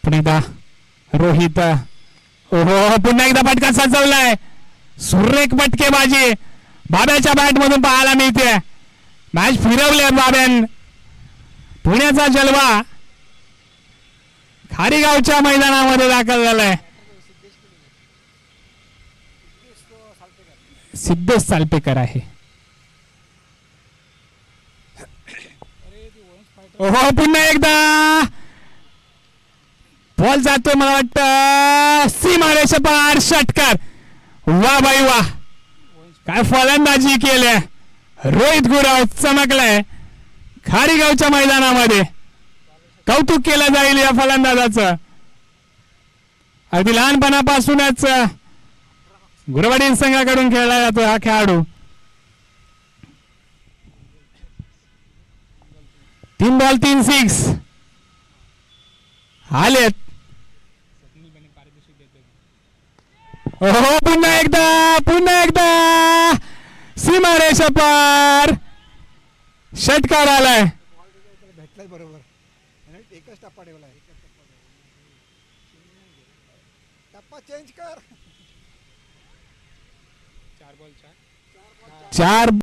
पुन्हा एकदा रोहित. ओहो पुन्हा एकदा फटका सजवलाय. सुरेख फटकेबाजी बाब्याच्या बॅट मधून पाहायला मिळते. मॅच फिरवले बाब्यान. पुण्याचा जलवा खारीगावच्या मैदानामध्ये दाखल झालाय. सिद्धेश सालपेकर आहे. ओहो पुन्हा एकदा बॉल जातोय. मला वाटतं सीमारेषा पार षटकार. वा बाई वा काय फलंदाजी केली. रोहित गुराव चमकलाय खारीगावच्या मैदानामध्ये. कौतुक केलं जाईल या फलंदाजाचं. अगदी लहानपणापासूनच गुरवाडी संघाकडून खेळला जातो हा खेळाडू. 3 बॉल 3 सिक्स आलेत. हो पुन्हा एकदा सीमारेषा पार षटकार आलाय. भेटलाय बरोबर. एकच टप्पा ठेवलाय. टप्पा चेंज कर. 4